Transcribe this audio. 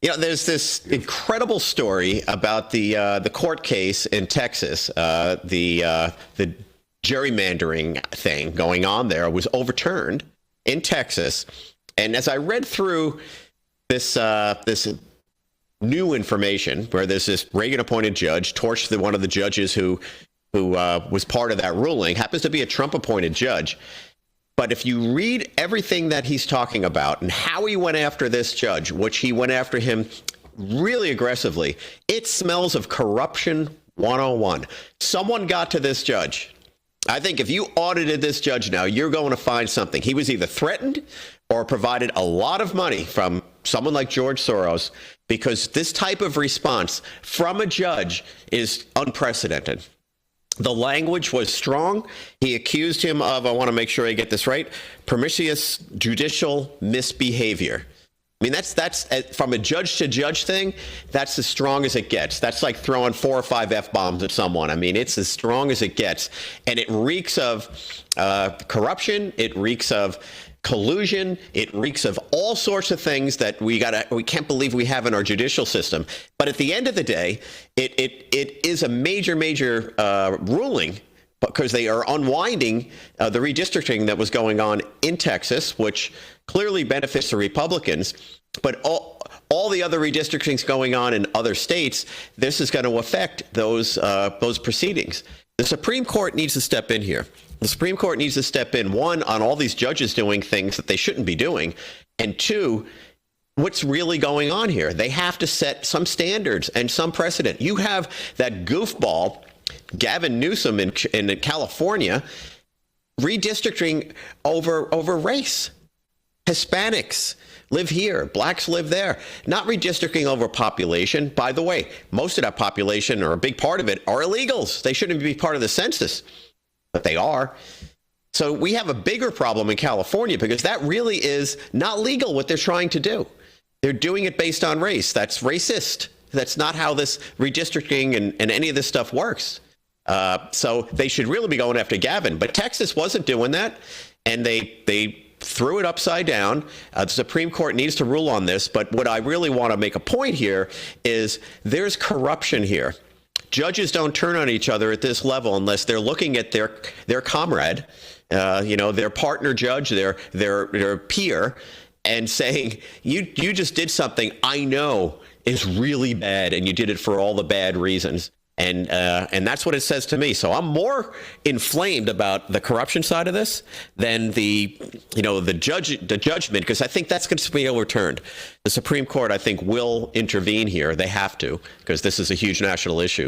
There's this incredible story about the court case in Texas. The gerrymandering thing going on there was overturned in Texas. And as I read through this new information, where there's this Reagan-appointed judge torched one of the judges who was part of that ruling, happens to be a Trump-appointed judge. But if you read everything that he's talking about and how he went after this judge, which he went after him really aggressively, it smells of corruption 101. Someone got to this judge. I think if you audited this judge now, you're going to find something. He was either threatened or provided a lot of money from someone like George Soros, because this type of response from a judge is unprecedented. The language was strong. He accused him of, I want to make sure I get this right, pernicious judicial misbehavior. I mean, that's from a judge to judge thing. That's as strong as it gets. That's like throwing 4 or 5 F-bombs at someone. I mean, it's as strong as it gets. And it reeks of corruption. It reeks of collusion. It reeks of all sorts of things that we can't believe we have in our judicial system. But at the end of the day, it is a major ruling, because they are unwinding the redistricting that was going on in Texas, which clearly benefits the Republicans. But all the other redistrictings going on in other states, this is going to affect those proceedings. The Supreme Court needs to step in here. The Supreme Court needs to step in, one, on all these judges doing things that they shouldn't be doing, and two, what's really going on here. They have to set some standards and some precedent. You have that goofball, Gavin Newsom in California, redistricting over race. Hispanics live here. Blacks live there. Not redistricting over population. By the way, most of that population, or a big part of it, are illegals. They shouldn't be part of the census, but they are. So we have a bigger problem in California, because that really is not legal, what they're trying to do. They're doing it based on race. That's racist. That's not how this redistricting and any of this stuff works. So they should really be going after Gavin. But Texas wasn't doing that, and they threw it upside down. The Supreme Court needs to rule on this. But what I really want to make a point here is there's corruption here. Judges don't turn on each other at this level unless they're looking at their comrade, their partner judge, their peer, and saying, you just did something I know is really bad, and you did it for all the bad reasons. And that's what it says to me. So I'm more inflamed about the corruption side of this than the judgment, because I think that's going to be overturned. The Supreme Court, I think, will intervene here. They have to, because this is a huge national issue.